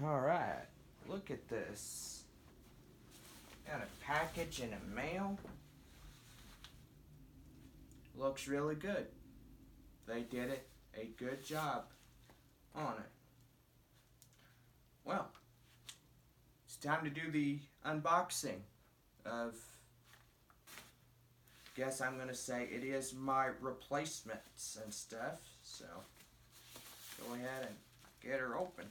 Alright, look at this. Got a package in the mail. Looks really good. They did a good job on it. Well, it's time to do the unboxing of, guess I'm gonna say it is my replacements and stuff. So, go ahead and get her open.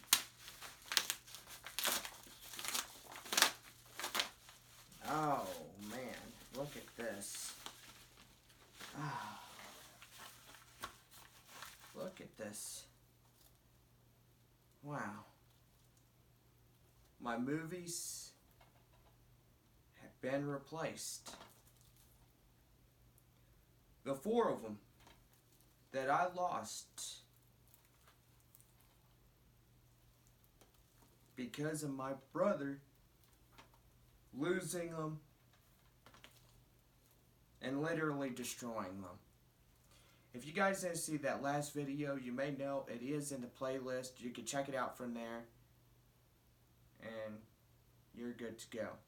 Oh man, look at this. Ah, look at this. Wow. My movies have been replaced. The 4 of them that I lost because of my brother losing them and literally destroying them. If you guys didn't see that last video, you may know it is in the playlist. You can check it out from there and you're good to go.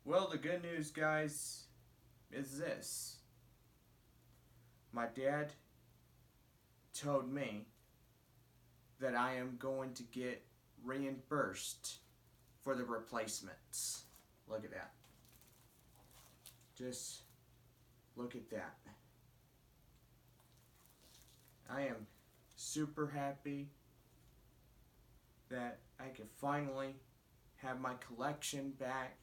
Well, the good news, guys, is this. My dad told me that I am going to get reimbursed for the replacements. Look at that. Just look at that. I am super happy that I can finally have my collection back.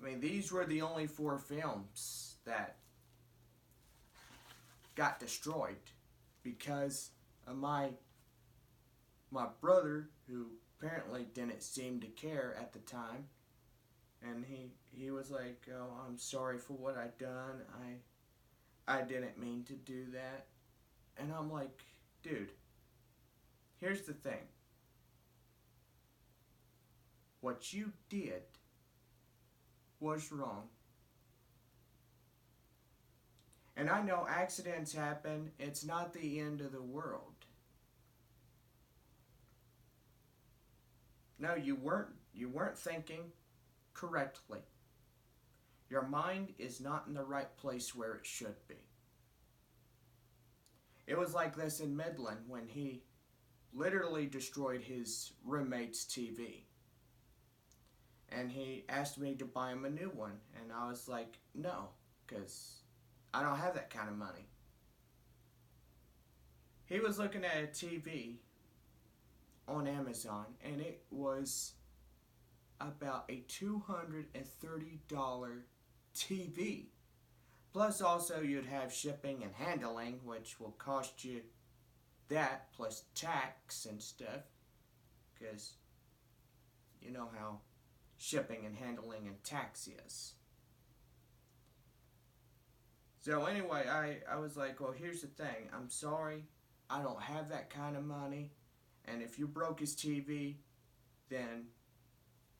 I mean, these were the only 4 films that got destroyed because of my brother, who apparently didn't seem to care at the time, and he was like, "Oh, I'm sorry for what I done. I didn't mean to do that." And I'm like, dude, here's the thing. What you did was wrong. And I know accidents happen. It's not the end of the world. No, you weren't thinking correctly. Your mind is not in the right place where it should be. It was like this in Midland when he literally destroyed his roommate's TV. And he asked me to buy him a new one. And I was like, no, because I don't have that kind of money. He was looking at a TV on Amazon, and it was about a $230 TV. Plus also you'd have shipping and handling, which will cost you that, plus tax and stuff, because you know how shipping and handling and tax is. So anyway, I was like, well, here's the thing. I'm sorry, I don't have that kind of money, and if you broke his TV, then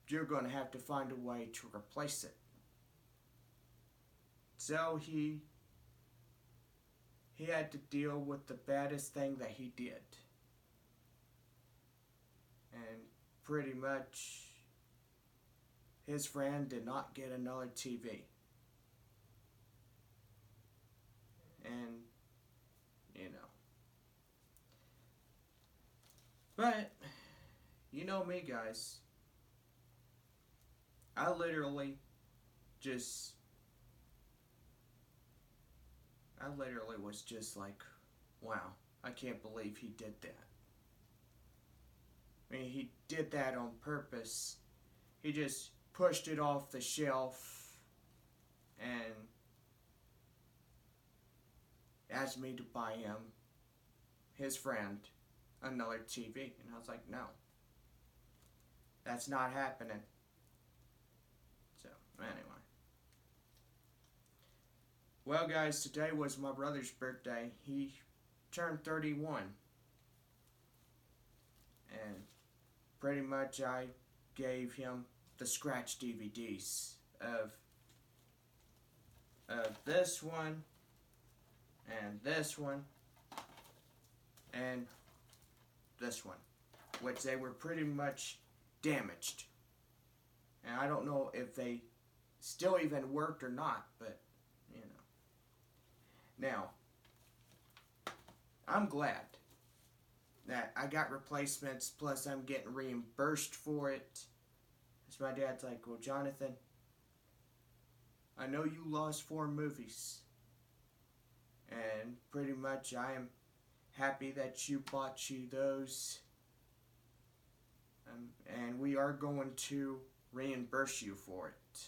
you're going to have to find a way to replace it. So he had to deal with the baddest thing that he did. And pretty much his friend did not get another TV. And, you know. But, you know me, guys. I literally was just like, wow, I can't believe he did that. I mean, he did that on purpose. He just pushed it off the shelf and asked me to buy him, his friend, another TV. And I was like, no, that's not happening. So, anyway. Well, guys, today was my brother's birthday. He turned 31. And pretty much I gave him the scratch DVDs of this one and this one and this one, which they were pretty much damaged. And I don't know if they still even worked or not, but, you know. Now, I'm glad that I got replacements, plus I'm getting reimbursed for it. Because my dad's like, well, Jonathan, I know you lost 4 movies. And pretty much I am happy that you bought you those. And we are going to reimburse you for it.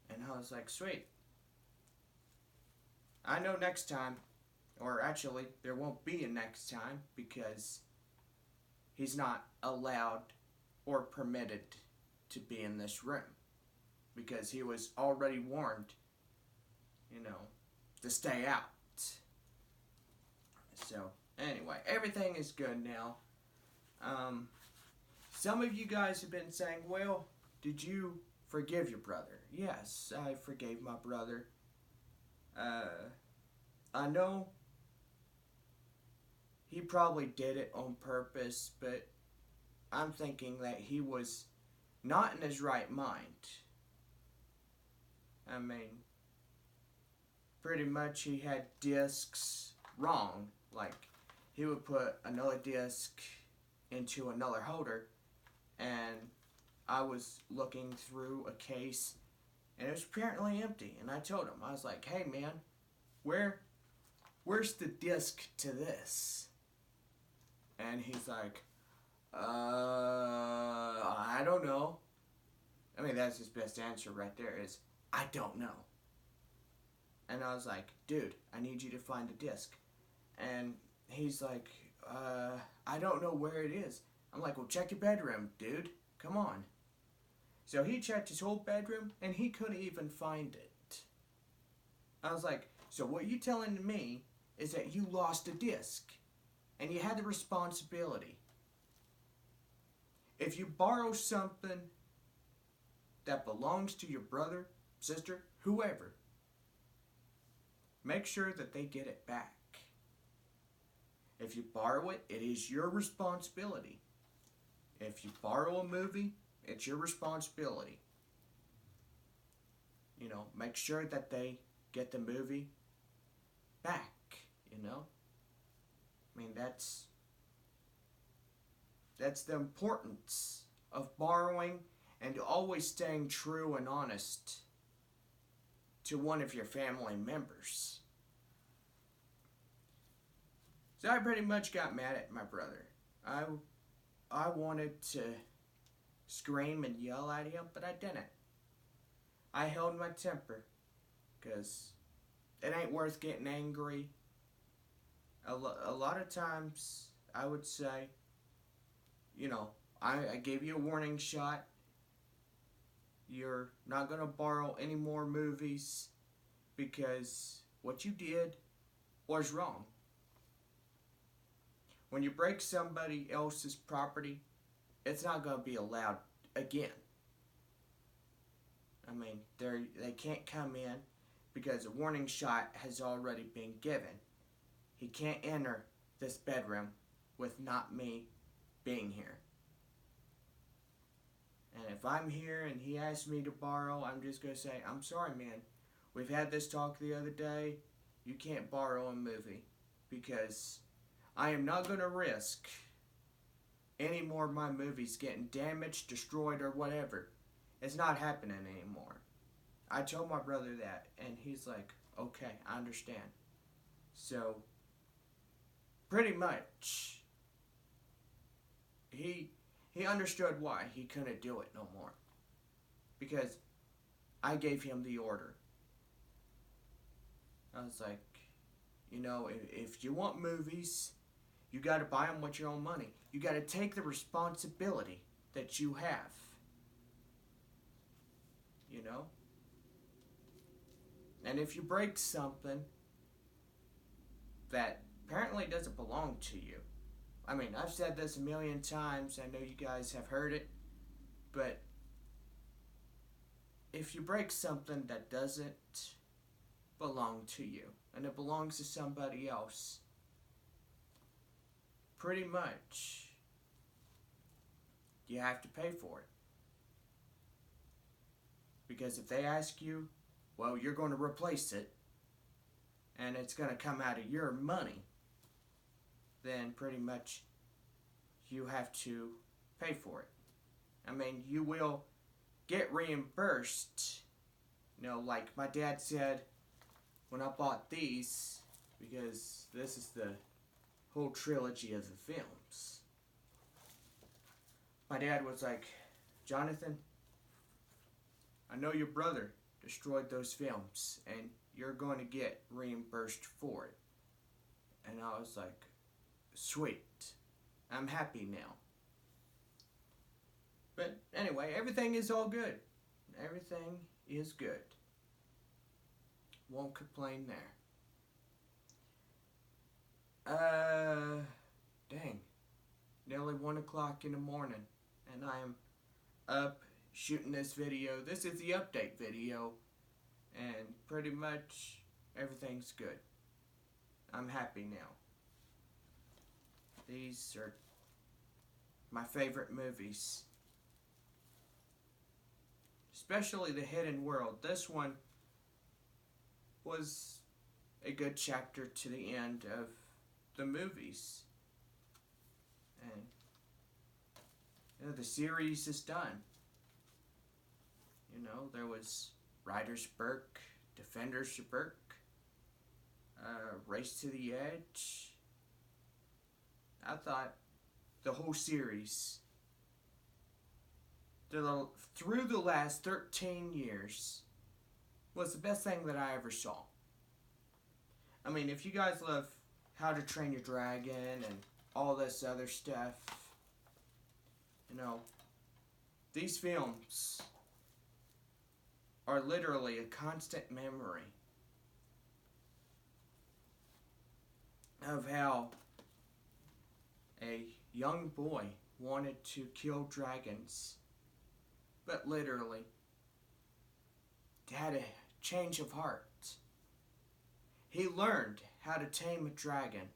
And I was like, sweet. I know next time, or actually, there won't be a next time because he's not allowed or permitted to be in this room. Because he was already warned, to stay out. So, anyway, everything is good now. Some of you guys have been saying, well, did you forgive your brother? Yes, I forgave my brother. I know he probably did it on purpose, but I'm thinking that he was not in his right mind. I mean, pretty much he had discs wrong. Like, he would put another disc into another holder, and I was looking through a case, and it was apparently empty. And I told him, I was like, hey man, where's the disc to this? And he's like, I don't know. I mean, that's his best answer right there is, I don't know. And I was like, dude, I need you to find the disc. And he's like, I don't know where it is. I'm like, well, check your bedroom, dude. Come on. So he checked his whole bedroom, and he couldn't even find it. I was like, so what you telling me is that you lost a disc, and you had the responsibility. If you borrow something that belongs to your brother, sister, whoever, make sure that they get it back. If you borrow it, it is your responsibility. If you borrow a movie, it's your responsibility. Make sure that they get the movie back, I mean, that's the importance of borrowing and always staying true and honest to one of your family members. So I pretty much got mad at my brother. I wanted to scream and yell at him, but I didn't. I held my temper, because it ain't worth getting angry. A lot of times, I would say, I gave you a warning shot. You're not going to borrow any more movies because what you did was wrong. When you break somebody else's property, it's not going to be allowed again. I mean, they can't come in because a warning shot has already been given. He can't enter this bedroom with not me being here. And if I'm here and he asks me to borrow, I'm just going to say, I'm sorry, man. We've had this talk the other day. You can't borrow a movie because I am not going to risk any more of my movies getting damaged, destroyed, or whatever. It's not happening anymore. I told my brother that, and he's like, okay, I understand. So, pretty much, he understood why he couldn't do it no more. Because I gave him the order. I was like, if you want movies, you got to buy them with your own money. You got to take the responsibility that you have. And if you break something that apparently doesn't belong to you. I mean, I've said this a million times. I know you guys have heard it. But if you break something that doesn't belong to you, and it belongs to somebody else, pretty much you have to pay for it. Because if they ask you, well, you're going to replace it, and it's going to come out of your money, then pretty much you have to pay for it. I mean, you will get reimbursed. You know, like my dad said when I bought these, because this is the whole trilogy of the films. My dad was like, Jonathan, I know your brother destroyed those films, and you're going to get reimbursed for it. And I was like, sweet. I'm happy now. But anyway, everything is all good. Everything is good. Won't complain there. Dang. Nearly 1 o'clock in the morning, and I am up shooting this video. This is the update video, and pretty much everything's good. I'm happy now. These are my favorite movies. Especially The Hidden World. This one was a good chapter to the end of the movies. And you know, the series is done. You know, there was Reinbursed, Defendersburg, Race to the Edge. I thought the whole series, through the last 13 years, was the best thing that I ever saw. I mean, if you guys love How to Train Your Dragon and all this other stuff, you know, these films are literally a constant memory of how a young boy wanted to kill dragons, but literally had a change of heart. He learned how to tame a dragon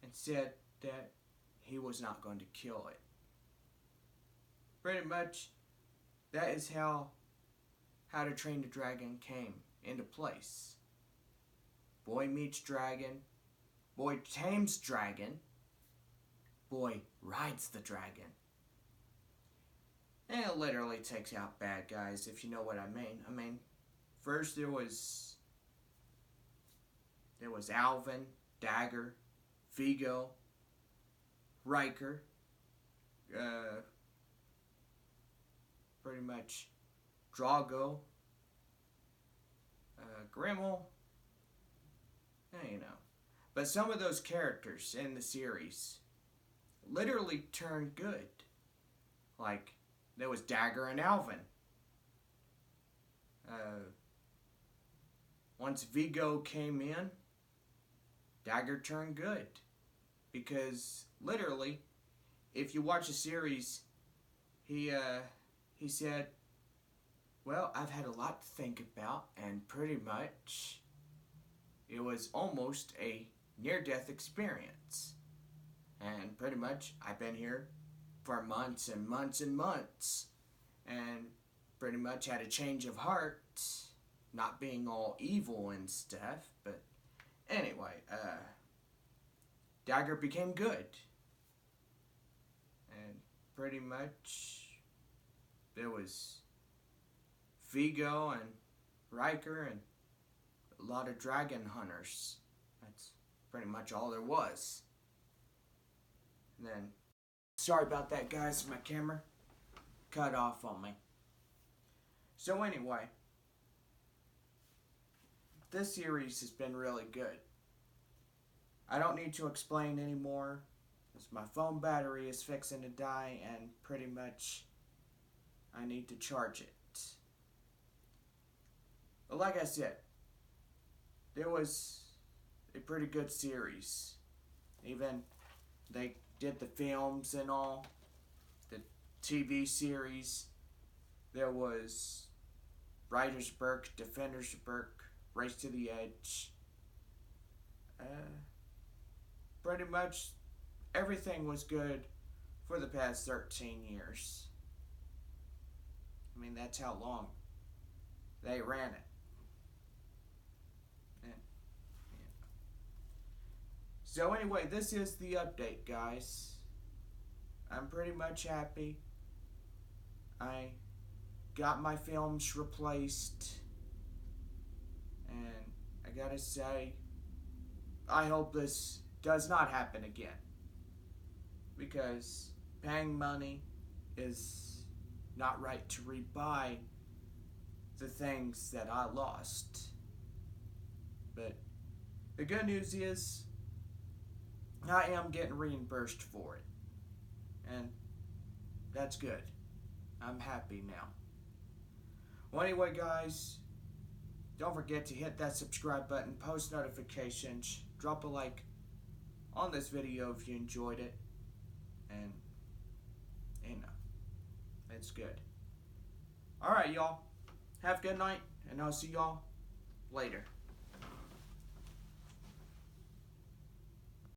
and said that he was not going to kill it. Pretty much, that is how to Train the Dragon came into place. Boy meets dragon, boy tames dragon, boy rides the dragon. And it literally takes out bad guys, if you know what I mean. I mean, first there was Alvin, Dagger, Vigo, Riker, pretty much Drago, Grimmel, you know. But some of those characters in the series literally turned good. Like, there was Dagger and Alvin. Once Vigo came in, Dagger turned good. Because, literally, if you watch the series, he said, well, I've had a lot to think about, and pretty much it was almost a near-death experience. And pretty much I've been here for months and months and months, and pretty much had a change of heart, not being all evil and stuff. But anyway, Dagger became good, and pretty much there was Vigo and Riker and a lot of dragon hunters. That's pretty much all there was. And then, sorry about that, guys, my camera cut off on me. So anyway, this series has been really good. I don't need to explain anymore, because my phone battery is fixing to die, and pretty much I need to charge it. But like I said, there was a pretty good series. Even they did the films and all, the TV series. There was Reinbursed, Defendersburg, Race to the Edge. pretty much everything was good for the past 13 years. I mean, that's how long they ran it. And, yeah. So anyway, this is the update, guys. I'm pretty much happy. I got my films replaced. And I gotta say, I hope this does not happen again. Because paying money is not right to rebuy the things that I lost. But the good news is, I am getting reimbursed for it. And that's good. I'm happy now. Well, anyway, guys, don't forget to hit that subscribe button, post notifications, drop a like on this video if you enjoyed it. And, you know, it's good. Alright, y'all. Have a good night, and I'll see y'all later.